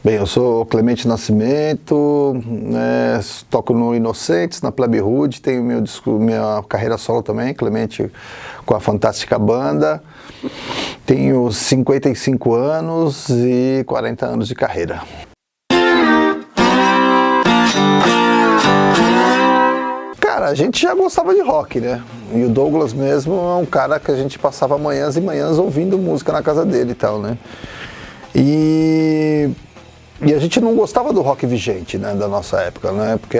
Bem, eu sou Clemente Nascimento, né, toco no Inocentes, na Plebe Rude, tenho minha carreira solo também, Clemente com a Fantástica Banda. Tenho 55 anos e 40 anos de carreira. Cara, a gente já gostava de rock, né? E o Douglas mesmo é um cara que a gente passava manhãs e manhãs ouvindo música na casa dele e tal, né? E a gente não gostava do rock vigente, né, da nossa época, né? Porque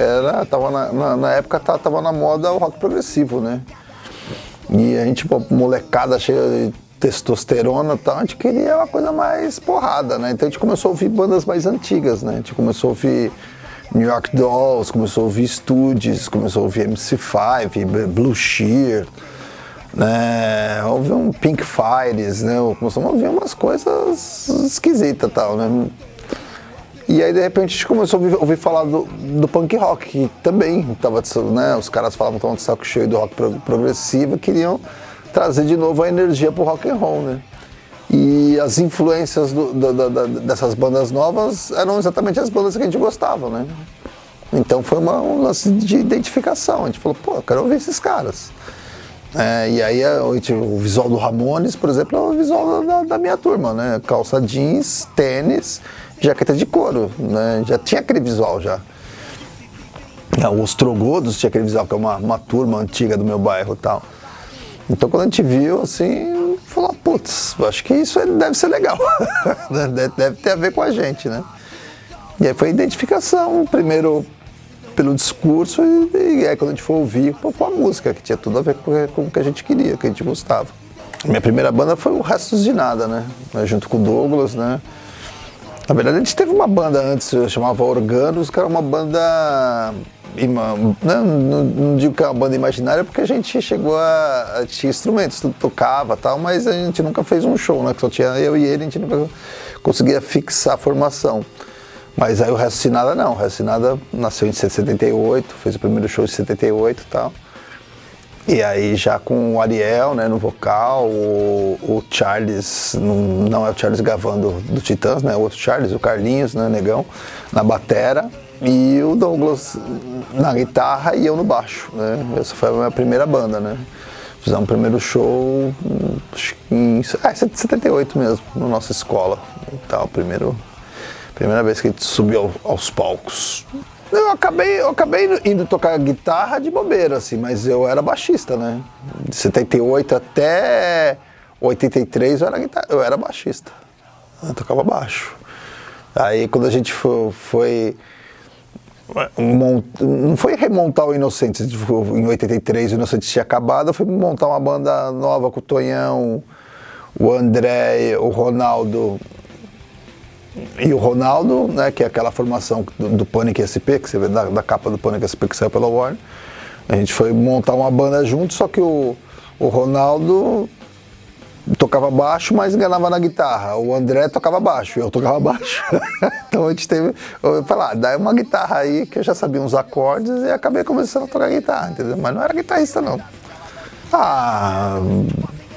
na época tava na moda o rock progressivo, né? E a gente, pô, molecada cheia de testosterona e tal, a gente queria uma coisa mais porrada, né? Então a gente começou a ouvir bandas mais antigas, né? A gente começou a ouvir New York Dolls, começou a ouvir Stooges, começou a ouvir MC5, Blue Cheer, né? Ouvir um Pink Fires, né? Começamos a ouvir umas coisas esquisitas e tal, né? E aí de repente a gente começou a ouvir falar do punk rock, que também tava, né? Os caras falavam que estavam de saco cheio do rock progressivo e queriam trazer de novo a energia pro rock and roll, né? E as influências dessas bandas novas eram exatamente as bandas que a gente gostava, né? Então foi um lance de identificação. A gente falou, pô, eu quero ouvir esses caras. E aí o visual do Ramones, por exemplo, é o visual da minha turma, né? Calça jeans, tênis, jaqueta de couro, né? Já tinha aquele visual já. O Ostrogodos tinha aquele visual, que é uma turma antiga do meu bairro e tal. Então quando a gente viu, assim, falou, putz, acho que isso deve ser legal, deve ter a ver com a gente, né? E aí foi a identificação, primeiro pelo discurso e aí quando a gente foi ouvir, com a música, que tinha tudo a ver com o que a gente queria, que a gente gostava. Minha primeira banda foi o Restos de Nada, né? Junto com o Douglas, né? Na verdade a gente teve uma banda antes, chamava Organos, que era uma banda... Não digo que é uma banda imaginária porque a gente chegou a tinha instrumentos, tocava e tal, mas a gente nunca fez um show, né? Que só tinha eu e ele, a gente nunca conseguia fixar a formação. Mas aí o Resto de Nada não, o Resto de Nada nasceu em 78, fez o primeiro show em 78 e tal. E aí já com o Ariel, né, no vocal, o Charles, não é o Charles Gavan do Titãs, né? O outro Charles, o Carlinhos, né, Negão, na batera. E o Douglas na guitarra e eu no baixo, né? Essa foi a minha primeira banda, né? Fizemos o primeiro show em 78 mesmo, na nossa escola. Então, primeira vez que a gente subiu aos palcos. Eu acabei indo tocar guitarra de bobeira, assim, mas eu era baixista, né? De 78 até 83 eu era baixista. Eu tocava baixo. Aí quando a gente foi não foi remontar o Inocentes, em 83 o Inocentes tinha acabado, eu fui montar uma banda nova com o Tonhão, o André, o Ronaldo e o Ronaldo, né, que é aquela formação do Panic! SP, que você vê da capa do Panic! SP que saiu pela Warner. A gente foi montar uma banda junto, só que o Ronaldo tocava baixo, mas enganava na guitarra. O André tocava baixo, eu tocava baixo. Então a gente teve... Eu falei, dá uma guitarra aí, que eu já sabia uns acordes, e acabei começando a tocar guitarra, entendeu? Mas não era guitarrista, não.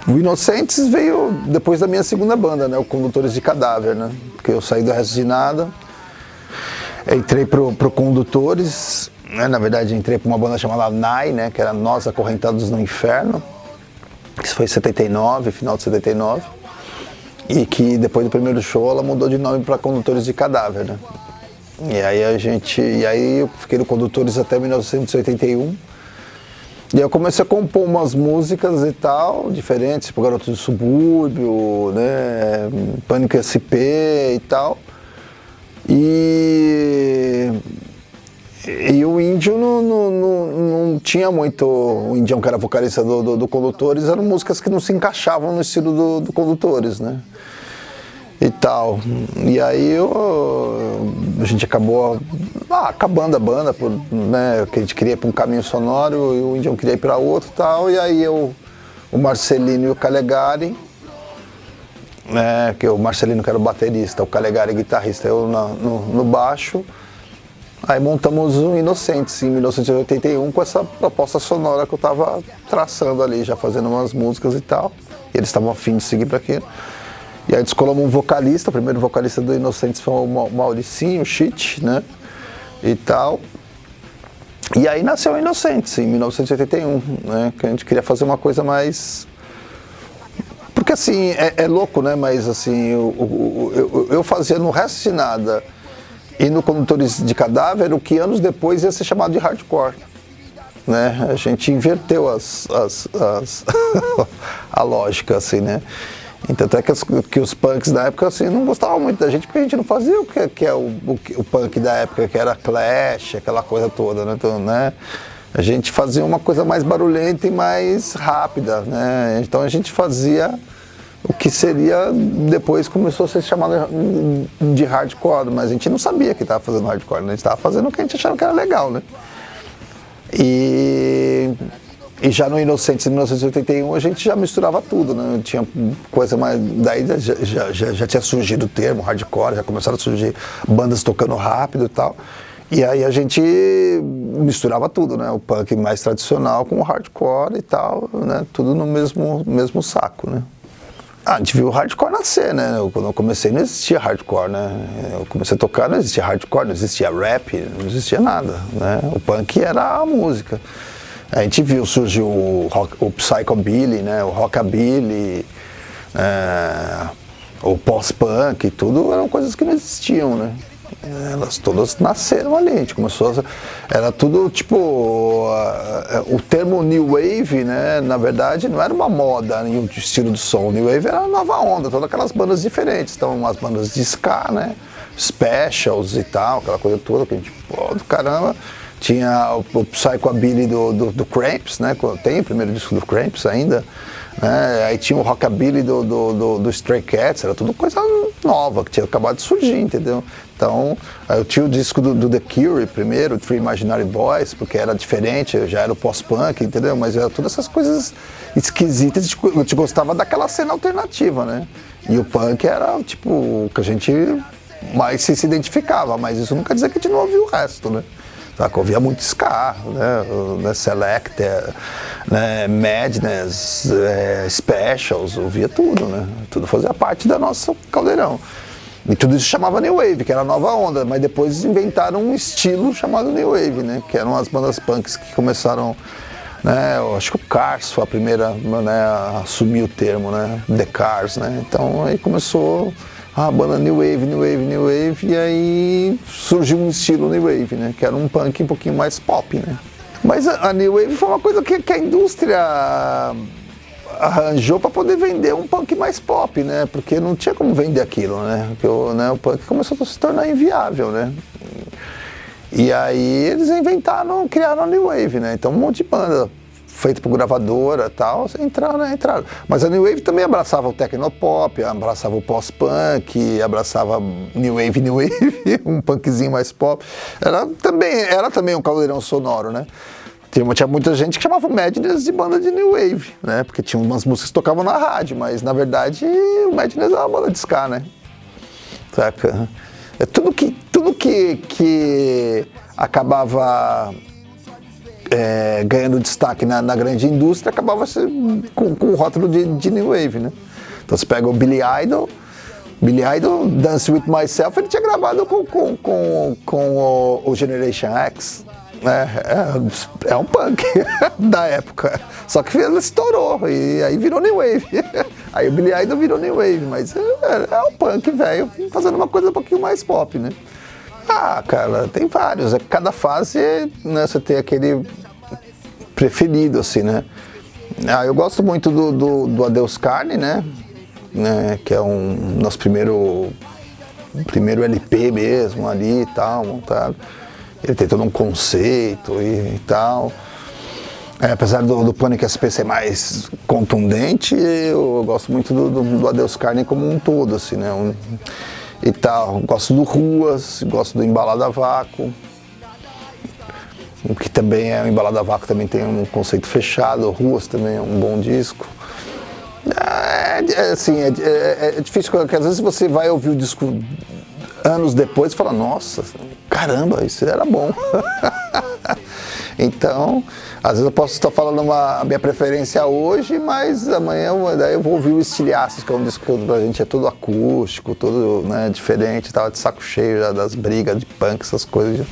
O Inocentes veio depois da minha segunda banda, né? O Condutores de Cadáver, né? Porque eu saí do Resto de Nada, entrei pro Condutores, né? Na verdade entrei pra uma banda chamada NAI, né? Que era Nós Acorrentados no Inferno. Isso foi em 79, final de 79, e que depois do primeiro show ela mudou de nome para Condutores de Cadáver, né? E aí eu fiquei no Condutores até 1981, e eu comecei a compor umas músicas e tal, diferentes, tipo Garoto do Subúrbio, né, Pânico SP e tal, e o Índio não tinha muito... O Indião, que era vocalista do Condutores, eram músicas que não se encaixavam no estilo do Condutores, né? E tal. E aí a gente acabou acabando a banda, né? Que a gente queria ir para um caminho sonoro e o Indião queria ir para outro e tal. E aí o Marcelino e o Calegari, né? Que o Marcelino que era o baterista, o Calegari guitarrista, eu no baixo. Aí montamos o Inocentes em 1981 com essa proposta sonora que eu estava traçando ali, já fazendo umas músicas e tal. E eles estavam afim de seguir para aquilo. E aí descolamos um vocalista, o primeiro vocalista do Inocentes foi o Mauricinho, o Chit, né? E tal. E aí nasceu o Inocentes, em 1981, né? Que a gente queria fazer uma coisa mais... Porque assim, é louco, né? Mas assim, eu fazia no Resto de Nada e no Condutores de Cadáver o que anos depois ia ser chamado de hardcore. Né? A gente inverteu a lógica, assim, né? Então, até que os punks da época assim, não gostavam muito da gente, porque a gente não fazia o que é o punk da época, que era Clash, aquela coisa toda, né? Então, né? A gente fazia uma coisa mais barulhenta e mais rápida, né? Então a gente fazia o que seria, depois começou a ser chamado de hardcore, mas a gente não sabia que estava fazendo hardcore, né? A gente estava fazendo o que a gente achava que era legal, né? E já no Inocentes, em 1981, a gente já misturava tudo, né? Tinha coisa mais... Daí já tinha surgido o termo hardcore, já começaram a surgir bandas tocando rápido e tal. E aí a gente misturava tudo, né? O punk mais tradicional com o hardcore e tal, né? Tudo no mesmo saco, né? A gente viu o hardcore nascer, né? Quando eu comecei não existia hardcore, né? Eu comecei a tocar, não existia hardcore, não existia rap, não existia nada, né? O punk era a música. A gente viu surgir o psychobilly, né? O rockabilly, o post-punk, tudo eram coisas que não existiam, né? Elas todas nasceram ali, a gente começou era tudo tipo, o termo New Wave, né, na verdade não era uma moda em um estilo de som, New Wave era uma nova onda, todas aquelas bandas diferentes, então umas bandas de ska, né, Specials e tal, aquela coisa toda que a gente, pô, do caramba, tinha o Psychobilly do Cramps, né, tem o primeiro disco do Cramps ainda, né, aí tinha o Rockabilly do Stray Cats, era tudo coisa nova, que tinha acabado de surgir, entendeu? Então, eu tinha o disco do The Cure primeiro, Three Imaginary Boys, porque era diferente, já era o pós-punk, entendeu? Mas era todas essas coisas esquisitas, a gente gostava daquela cena alternativa, né? E o punk era, tipo, o que a gente mais se identificava, mas isso não quer dizer que a gente não ouvia o resto, né? Saca? Eu ouvia muito ska, né? Selecter, né? Madness, Specials, ouvia tudo, né? Tudo fazia parte da nossa caldeirão. E tudo isso chamava New Wave, que era a nova onda, mas depois inventaram um estilo chamado New Wave, né? Que eram as bandas punks que começaram, né? Eu acho que o Cars foi a primeira, né, a assumir o termo, né? The Cars, né? Então aí começou a banda New Wave, New Wave, New Wave, e aí surgiu um estilo New Wave, né? Que era um punk um pouquinho mais pop, né? Mas a New Wave foi uma coisa que a indústria arranjou para poder vender um punk mais pop, né? Porque não tinha como vender aquilo, né? Porque o punk começou a se tornar inviável, né? E aí eles criaram a New Wave, né? Então um monte de banda feita por gravadora e tal, entraram. Mas a New Wave também abraçava o technopop, abraçava o post-punk, abraçava New Wave, um punkzinho mais pop. Era também um caldeirão sonoro, né? Tinha muita gente que chamava o Madness de banda de New Wave, né? Porque tinha umas músicas que tocavam na rádio, mas na verdade o Madness era uma banda de ska, né? Saca? Tudo que acabava ganhando destaque na grande indústria acabava com o rótulo de New Wave, né? Então você pega o Billy Idol, Dance With Myself, ele tinha gravado com o Generation X. É um punk da época, só que ele estourou e aí virou New Wave. Aí o Billy Idol virou New Wave, mas é um punk velho fazendo uma coisa um pouquinho mais pop, né? Ah, cara, tem vários, cada fase, né, você tem aquele preferido, assim, né? Eu gosto muito do Adeus Carne, né? Que é nosso primeiro LP mesmo ali e tal, montado. Ele tem todo um conceito e tal. Apesar do Panic! SP ser mais contundente, eu gosto muito do Adeus Carne como um todo, assim, né? E tal. Gosto do Ruas, gosto do Embalada a Vácuo, que também o Embalada a Vácuo também tem um conceito fechado. O Ruas também é um bom disco. É difícil, porque às vezes você vai ouvir o disco anos depois e fala, nossa, caramba, isso era bom. Então, às vezes eu posso estar falando a minha preferência hoje, mas amanhã daí eu vou ouvir o Estilhaços, que é um disco que pra gente é todo acústico, todo, né, diferente, tava de saco cheio já das brigas de punk, essas coisas.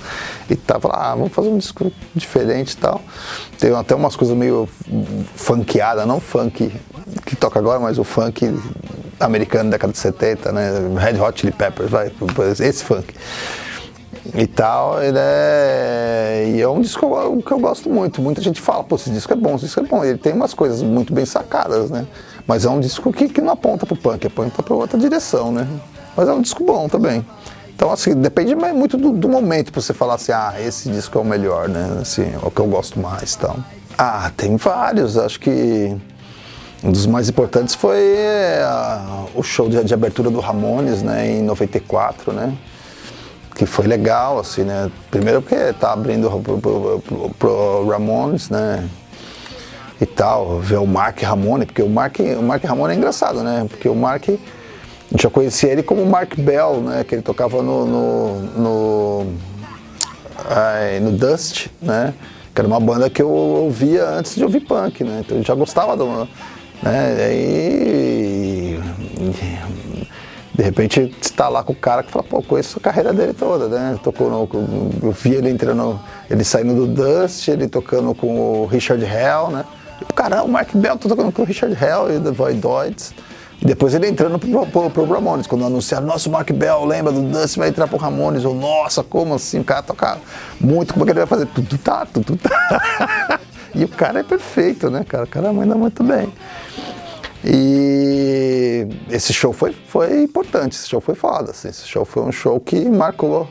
E tava lá, vamos fazer um disco diferente e tal. Tem até umas coisas meio funkeadas, não funk que toca agora, mas o funk americano da década de 70, né? Red Hot Chili Peppers, esse funk. E tal, e é um disco que eu gosto muito. Muita gente fala, pô, esse disco é bom, esse disco é bom. Ele tem umas coisas muito bem sacadas, né? Mas é um disco que não aponta pro punk, aponta pra outra direção, né? Mas é um disco bom também. Então, assim, depende muito do momento pra você falar assim, esse disco é o melhor, né? Assim, é o que eu gosto mais e tal. Tem vários, acho que um dos mais importantes foi o show de abertura do Ramones, né, em 94, né, que foi legal, assim, né, primeiro porque tá abrindo pro Ramones, né, e tal, ver o Mark Ramone, porque o Mark Ramone é engraçado, né, porque o Mark, eu já conhecia ele como Mark Bell, né, que ele tocava no Dust, né, que era uma banda que eu ouvia antes de ouvir punk, né, então eu já gostava né, aí de repente está lá com o cara que fala, pô, conheço a carreira dele toda, né? Eu vi ele ele saindo do Dust, ele tocando com o Richard Hell, né? E o cara, o Mark Bell tá tocando com o Richard Hell e The Voidoids. E depois ele entrando pro Ramones, quando anunciaram, nossa, o Mark Bell, lembra do Dust, vai entrar pro Ramones, ou nossa, como assim? O cara toca muito, como é que ele vai fazer? Tudo tá. E o cara é perfeito, né, cara? O cara manda muito bem. E esse show foi importante, esse show foi foda, assim. Esse show foi um show que marcou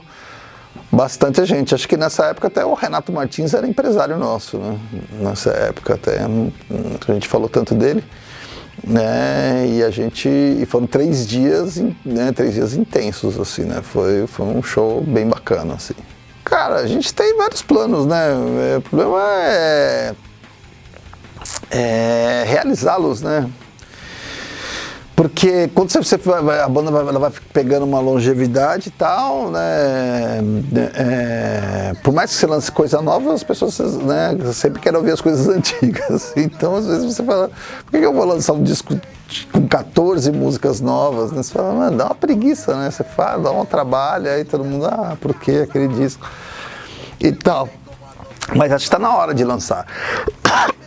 bastante a gente. Acho que nessa época até o Renato Martins era empresário nosso, né? Nessa época até, a gente falou tanto dele, né? E foram 3 dias, né? 3 dias intensos, assim, né? Foi um show bem bacana, assim. Cara, a gente tem vários planos, né? O problema é realizá-los, né? Porque quando a banda ela vai pegando uma longevidade e tal, né? Por mais que você lance coisa nova, as pessoas, né, sempre querem ouvir as coisas antigas. Então, às vezes você fala, por que eu vou lançar um disco com 14 músicas novas? Né? Você fala, mano, dá uma preguiça, né? Você fala, dá um trabalho, aí todo mundo, por que aquele disco? E tal. Mas acho que está na hora de lançar.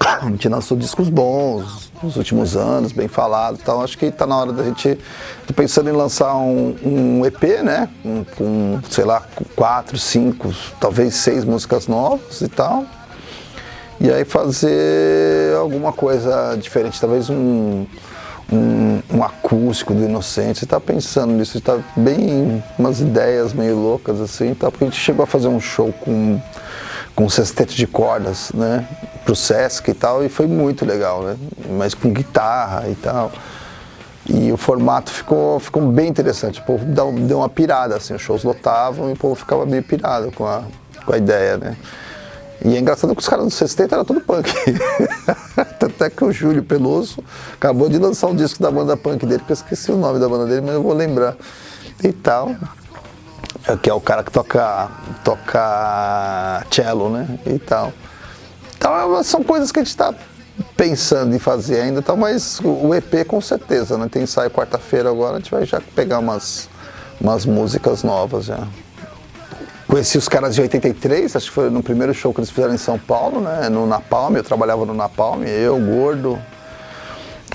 A gente lançou discos bons nos últimos anos, bem falado, então acho que está na hora da gente. Tô pensando em lançar um EP, né? Com, sei lá, 4, 5, talvez 6 músicas novas e tal. E aí fazer alguma coisa diferente, talvez um acústico do Inocente. Você está pensando nisso, está bem umas ideias meio loucas assim, tá? Porque a gente chegou a fazer um show com um sexteto de cordas, né, pro Sesc e tal, e foi muito legal, né, mas com guitarra e tal, e o formato ficou bem interessante, o povo deu uma pirada, assim, os shows lotavam e o povo ficava meio pirado com a ideia, né, e é engraçado que os caras do sexteto eram tudo punk, até que o Júlio Peloso acabou de lançar um disco da banda punk dele, que eu esqueci o nome da banda dele, mas eu vou lembrar, e tal. Que é o cara que toca cello, né, e tal. Então são coisas que a gente está pensando em fazer ainda, tá, mas o EP com certeza, né, tem ensaio quarta-feira agora, a gente vai já pegar umas músicas novas já. Conheci os caras de 83, acho que foi no primeiro show que eles fizeram em São Paulo, né, no Napalm, eu trabalhava no Napalm, eu, Gordo,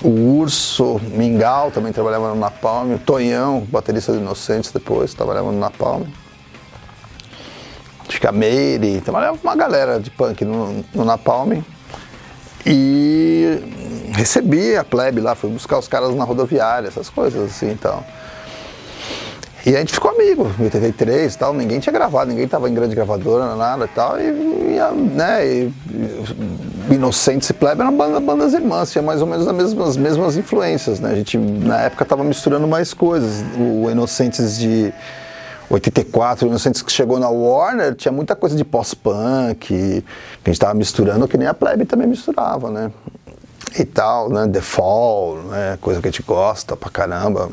o Urso, Mingau também trabalhava no Napalm, o Tonhão, baterista do Inocentes depois, trabalhava no Napalm. Acho que a Meire, trabalhava uma galera de punk no Napalm. E recebi a plebe lá, fui buscar os caras na rodoviária, essas coisas assim e tal. E a gente ficou amigo, em 83 e tal, ninguém tinha gravado, ninguém tava em grande gravadora, nada e tal, né, Inocentes e Plebe eram bandas irmãs, tinha mais ou menos as mesmas influências, né, a gente na época tava misturando mais coisas, o Inocentes de 84, o Inocentes que chegou na Warner, tinha muita coisa de pós-punk, que a gente tava misturando, que nem a Plebe também misturava, né, e tal, né, The Fall, né, coisa que a gente gosta pra caramba,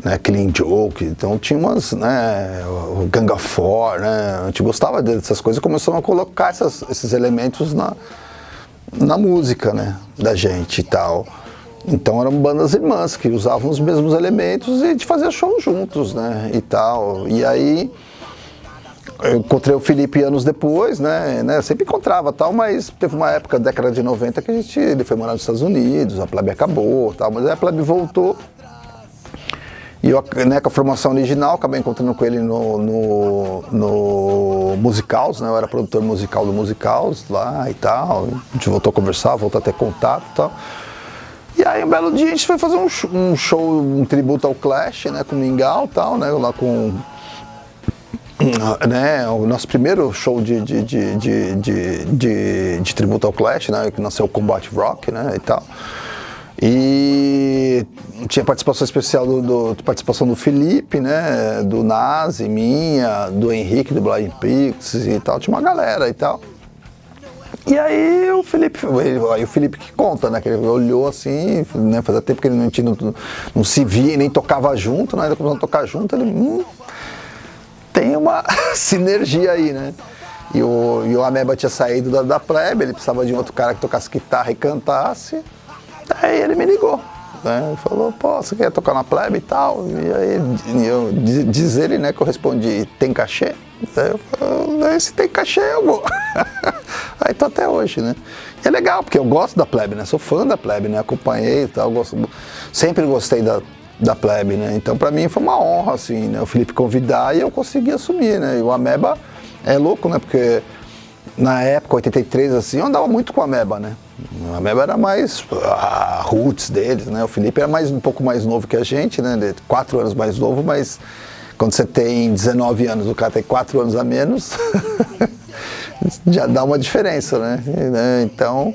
né, Killing Joke, então tinha umas, né, o Gang of Four, né, a gente gostava dessas coisas e começamos a colocar esses elementos na música, né, da gente e tal. Então eram bandas irmãs que usavam os mesmos elementos e a gente fazia show juntos, né, e tal. E aí eu encontrei o Felipe anos depois, né, eu sempre encontrava tal, mas teve uma época, década de 90, que ele foi morar nos Estados Unidos, a Plebe acabou tal, mas aí a Plebe voltou. E eu, né, com a formação original, acabei encontrando com ele no Musicals, né, eu era produtor musical do Musicals lá e tal, a gente voltou a conversar, voltou a ter contato e tal. E aí um belo dia a gente foi fazer um show, um tributo ao Clash, né, com o Mingau e tal, né, lá com, né, o nosso primeiro show de tributo ao Clash, né, que nasceu o Combat Rock, né, e tal. E tinha participação especial participação do Felipe, né, do Nazi, minha, do Henrique, do Blind Pix e tal, tinha uma galera e tal. E aí o Felipe que conta, né, que ele olhou assim, né, fazia tempo que ele não se via e nem tocava junto, né, começou a tocar junto, ele, tem uma sinergia aí, né. E o Ameba tinha saído da Plebe, ele precisava de um outro cara que tocasse guitarra e cantasse. Aí ele me ligou, né? Falou, pô, você quer tocar na Plebe e tal? E aí diz ele, né, que eu respondi, tem cachê? Aí eu falei, se tem cachê eu vou. Aí tô até hoje, né? E é legal, porque eu gosto da Plebe, né? Sou fã da Plebe, né? Acompanhei e tal, sempre gostei da Plebe, né? Então pra mim foi uma honra, assim, né? O Felipe convidar e eu consegui assumir, né? E o Ameba é louco, né? Porque na época, 83, assim, eu andava muito com o Ameba, né? O Ameba era mais a roots deles, né? O Felipe era um pouco mais novo que a gente, né? 4 anos mais novo, mas quando você tem 19 anos, o cara tem 4 anos a menos, já dá uma diferença, né? Então,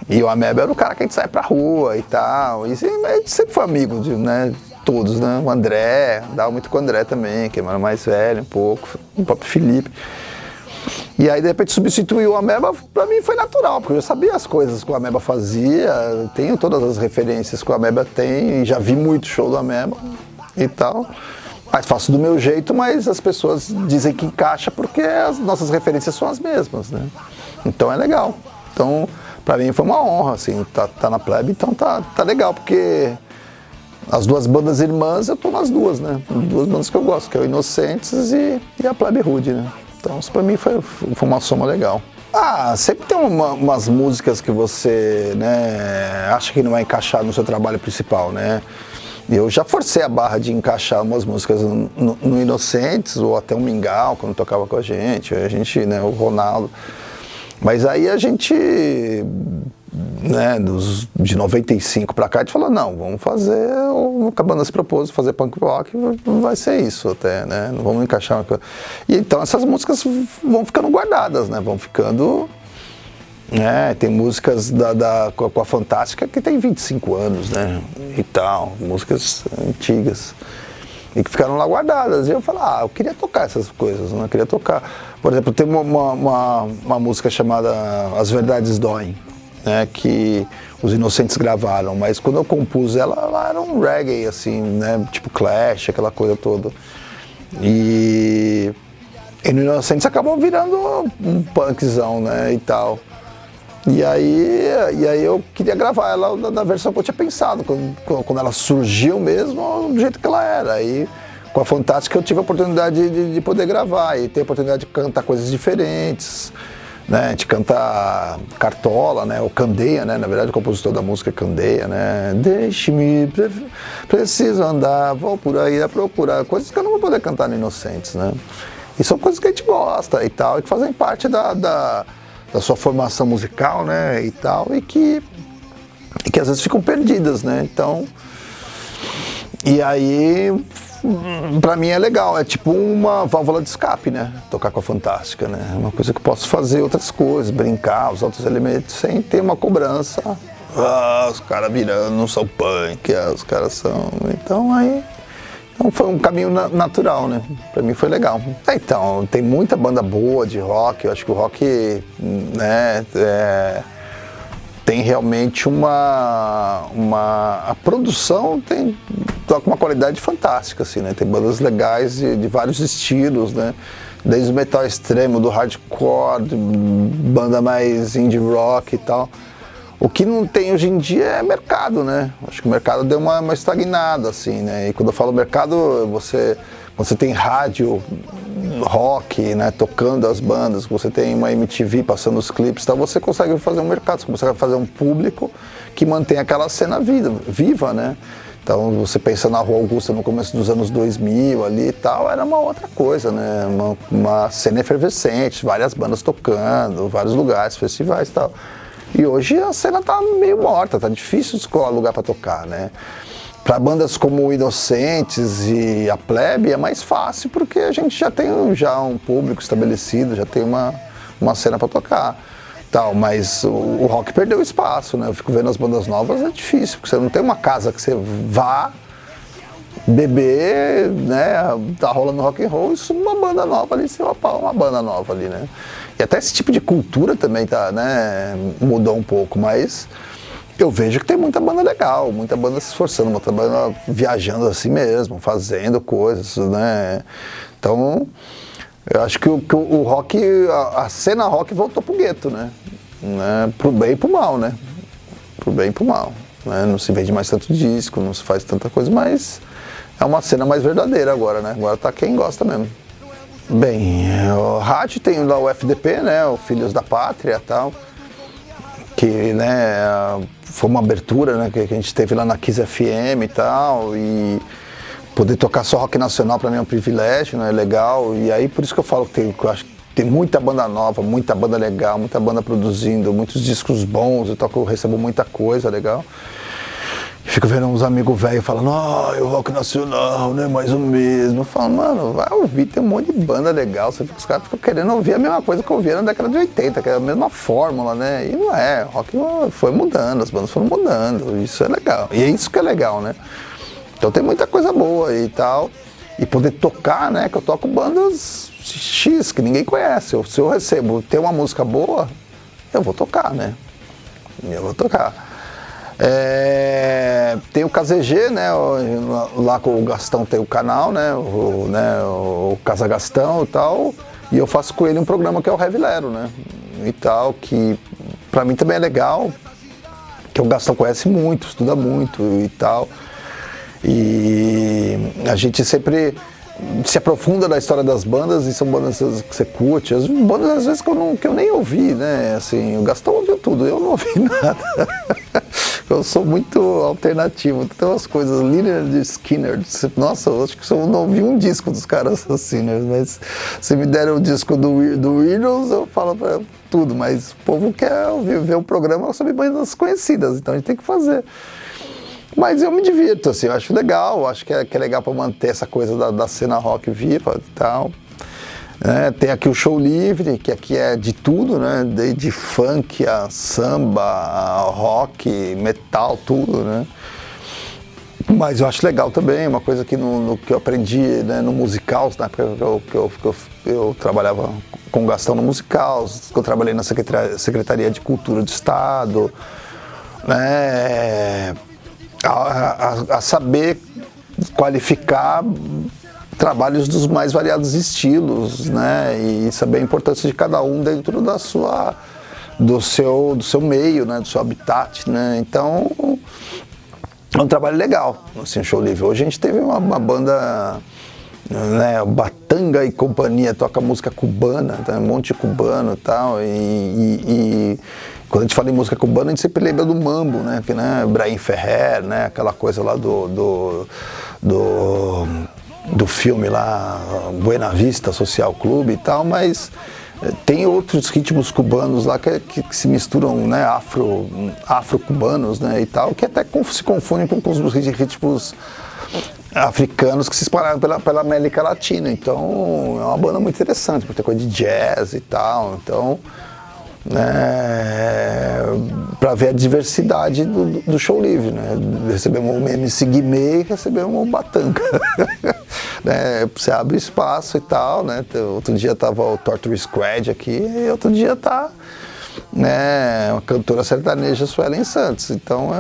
e o Ameba era o cara que a gente sai pra rua e tal, e a gente sempre foi amigo de, né, todos, né? O André, dava muito com o André também, que era mais velho um pouco, o próprio Felipe. E aí de repente substituir o Ameba, pra mim foi natural, porque eu já sabia as coisas que o Ameba fazia, tenho todas as referências que o Ameba tem, e já vi muito show do Ameba e tal. Mas faço do meu jeito, mas as pessoas dizem que encaixa porque as nossas referências são as mesmas, né? Então é legal. Então, pra mim foi uma honra, assim, tá na Plebe, então tá legal, porque as duas bandas irmãs, eu tô nas duas, né? Duas bandas que eu gosto, que é o Inocentes e a Plebe Rude, né? Então isso pra mim foi uma soma legal. Sempre tem umas músicas que você, né, acha que não vai encaixar no seu trabalho principal, né? Eu já forcei a barra de encaixar umas músicas no Inocentes, ou até o Mingau, quando tocava com a gente, né, o Ronaldo. Mas aí a gente, né, de 95 pra cá, a gente falou, não, vamos fazer, a banda se propôs fazer punk rock, vai ser isso até, né, não vamos encaixar uma coisa. E então essas músicas vão ficando guardadas, né, vão ficando, né, tem músicas com a Fantástica que tem 25 anos, né, e tal, músicas antigas, e que ficaram lá guardadas, e eu falei, eu queria tocar essas coisas, né, eu queria tocar, por exemplo, tem uma música chamada As Verdades Doem, né, que os Inocentes gravaram, mas quando eu compus ela era um reggae, assim, né, tipo Clash, aquela coisa toda. E no Inocentes acabou virando um punkzão, né, e tal. E aí eu queria gravar ela na versão que eu tinha pensado, quando ela surgiu mesmo, do jeito que ela era. Aí, com a Fantástica eu tive a oportunidade de poder gravar e ter a oportunidade de cantar coisas diferentes, né? A gente canta Cartola, né? O Candeia, né? Na verdade o compositor da música é Candeia, né? Deixe-me, preciso andar, vou por aí a procurar, coisas que eu não vou poder cantar no Inocentes, né? E são coisas que a gente gosta e tal, e que fazem parte da sua formação musical, né? E tal, e que às vezes ficam perdidas, né? Então, e aí, pra mim é legal, é tipo uma válvula de escape, né? Tocar com a Fantástica, né? É uma coisa que eu posso fazer outras coisas, brincar, os outros elementos, sem ter uma cobrança. Os caras virando, não são punk, os caras são... Então foi um caminho natural, né? Pra mim foi legal. Então, tem muita banda boa de rock, eu acho que o rock, né, tem realmente a produção toca uma qualidade fantástica, assim, né? Tem bandas legais de vários estilos, né? Desde o metal extremo, do hardcore, banda mais indie rock e tal. O que não tem hoje em dia é mercado, né? Acho que o mercado deu uma estagnada, assim, né? E quando eu falo mercado, você tem rádio, rock, né? Tocando as bandas, você tem uma MTV passando os clipes, então você consegue fazer um mercado, você consegue fazer um público que mantém aquela cena viva, né? Então você pensa na Rua Augusta no começo dos anos 2000 ali e tal, era uma outra coisa, né? Uma cena efervescente, várias bandas tocando, vários lugares, festivais e tal. E hoje a cena tá meio morta, tá difícil de escolher lugar para tocar, né? Para bandas como o Inocentes e a Plebe é mais fácil porque a gente já tem um público estabelecido, já tem uma cena para tocar. Tal, mas o rock perdeu espaço, né? Eu fico vendo as bandas novas, é difícil, porque você não tem uma casa que você vá beber, né? Tá rolando rock and roll, isso uma banda nova ali, você vai uma banda nova ali, né? E até esse tipo de cultura também tá, né? Mudou um pouco, mas eu vejo que tem muita banda legal, muita banda se esforçando, muita banda viajando assim mesmo, fazendo coisas, né? Então, eu acho que o rock, a cena rock voltou pro gueto, né? Pro bem e pro mal, né? Pro bem e pro mal. Né? Não se vende mais tanto disco, não se faz tanta coisa, mas é uma cena mais verdadeira agora, né? Agora tá quem gosta mesmo. Bem, o rádio tem lá o FDP, né? O Filhos da Pátria e tal, que, né, foi uma abertura, né, que a gente teve lá na Kiss FM e tal, e poder tocar só rock nacional para mim é um privilégio, né, é legal, e aí por isso que eu falo que eu acho que tem muita banda nova, muita banda legal, muita banda produzindo, muitos discos bons, eu recebo muita coisa legal. Fico vendo uns amigos velhos falando, o rock nacional não é mais o mesmo. Eu falo, mano, vai ouvir, tem um monte de banda legal. Os caras ficam querendo ouvir a mesma coisa que eu ouvia na década de 80, que é a mesma fórmula, né? E não é, o rock foi mudando, as bandas foram mudando, isso é legal. E é isso que é legal, né? Então tem muita coisa boa e tal. E poder tocar, né? Que eu toco bandas X, que ninguém conhece. Se eu recebo, tem uma música boa, eu vou tocar, né? Eu vou tocar. Tem o KZG, né? Lá com o Gastão tem o canal, né? O Casa Gastão e tal. E eu faço com ele um programa que é o Heavy Lero, né? E tal, que pra mim também é legal, que o Gastão conhece muito, estuda muito e tal. E a gente sempre se aprofunda na história das bandas, e são bandas que você curte, as bandas às vezes que eu nem ouvi, né? Assim, o Gastão ouviu tudo, eu não ouvi nada. Eu sou muito alternativo, tem umas coisas, Lynyrd Skynyrd, nossa, eu acho que eu não ouvi um disco dos caras assim, né? Mas se me deram o disco do Weirdos, eu falo pra tudo, mas o povo quer ver um programa sobre bandas conhecidas, então a gente tem que fazer. Mas eu me divirto, assim, eu acho legal, acho que é legal para manter essa coisa da cena rock viva e tal. Tem aqui o Show Livre, que aqui é de tudo, né? Desde funk, a samba, a rock, metal, tudo, né? Mas eu acho legal também, uma coisa que, que eu aprendi, né, no musical, na época que eu trabalhava com o Gastão no musical, que eu trabalhei na Secretaria de Cultura do Estado, né? A saber qualificar trabalhos dos mais variados estilos, né? E saber a importância de cada um dentro do seu meio, né? Do seu habitat, né? Então é um trabalho legal, assim, o Show Livre. Hoje a gente teve uma banda, né? Batanga e Companhia, toca música cubana, tá? Um monte de cubano e tal, e quando a gente fala em música cubana, a gente sempre lembra do mambo, né? Que, né? Brahim Ferrer, né? Aquela coisa lá do filme lá, Buena Vista Social Clube e tal, mas tem outros ritmos cubanos lá que se misturam, né? Afro-cubanos, né? E tal, que até se confundem com os ritmos africanos que se espalharam pela América Latina. Então é uma banda muito interessante, porque tem coisa de jazz e tal. Então, para ver a diversidade do Show Livre, né? Recebemos o MC Guimê e recebemos o Batanga. Né? Você abre espaço e tal, né? Outro dia tava o Torture Squad aqui, e outro dia tá, né, uma cantora sertaneja, Suelen Santos. Então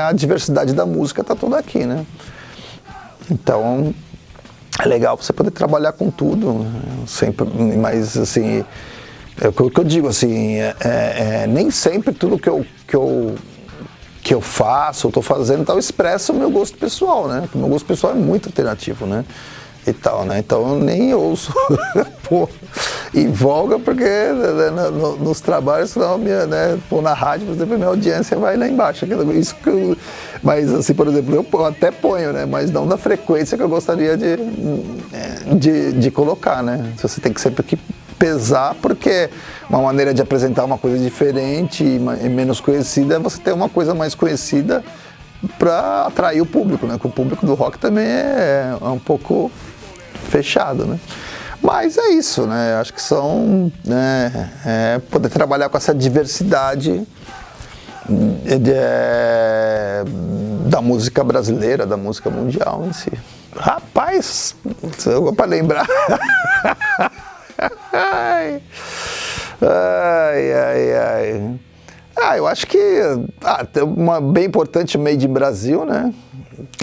a diversidade da música tá toda aqui, né? Então, é legal você poder trabalhar com tudo, sempre, mas assim, é o que eu digo, assim, nem sempre tudo que eu faço, eu tô fazendo, tal, expressa o meu gosto pessoal, né? Porque o meu gosto pessoal é muito alternativo, né? E tal, né? Então eu nem ouço, pô, e folga porque nos trabalhos, senão né, pô, na rádio, por exemplo, minha audiência vai lá embaixo. Isso que mas assim, por exemplo, eu até ponho, né? Mas não na frequência que eu gostaria de colocar, né? Você tem que sempre que pesar, porque uma maneira de apresentar uma coisa diferente e menos conhecida é você ter uma coisa mais conhecida para atrair o público, né? Porque o público do rock também é um pouco fechado, né? Mas é isso, né? Acho que são, né, poder trabalhar com essa diversidade da música brasileira, da música mundial em si. Rapaz, para lembrar. Ai. Eu acho que tem uma bem importante, Made in Brasil, né?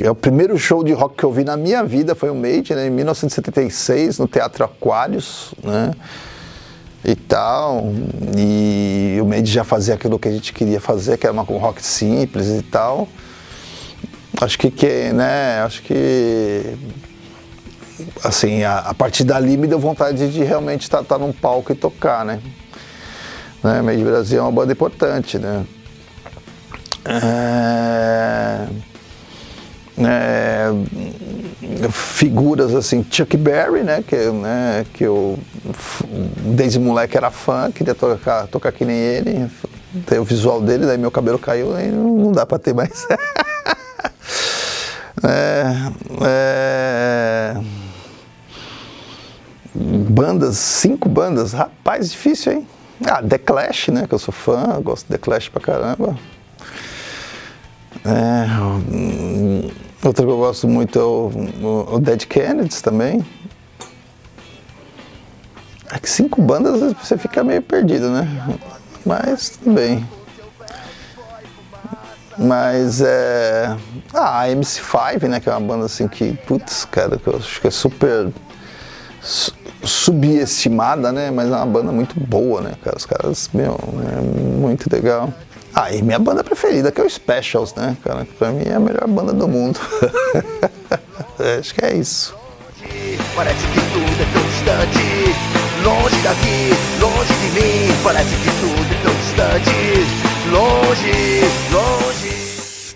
É o primeiro show de rock que eu vi na minha vida, foi o Made, né? Em 1976, no Teatro Aquários, né? E tal. E o Made já fazia aquilo que a gente queria fazer, que era um rock simples e tal. Acho que né? Acho que assim, a partir dali me deu vontade de realmente estar num palco e tocar, né? Made in Brasil é uma banda importante, né? Figuras assim, Chuck Berry, né? Que eu desde moleque era fã, queria tocar que nem ele, ter o visual dele, daí meu cabelo caiu, aí não dá pra ter mais. Bandas, 5 bandas, rapaz, difícil, hein? The Clash, né, que eu sou fã, gosto de The Clash pra caramba. Outra que eu gosto muito é o Dead Kennedys também. É que 5 bandas, às vezes você fica meio perdido, né? Mas tudo bem. Mas a MC5, né, que é uma banda assim que, putz, cara, que eu acho que é super subestimada, né? Mas é uma banda muito boa, né, cara? Os caras, meu, é muito legal. E minha banda preferida, que é o Specials, né, cara? Que pra mim é a melhor banda do mundo. Acho que é isso. Parece que tudo é tão distante, longe daqui, longe de mim. Parece que tudo é tão distante, longe, longe.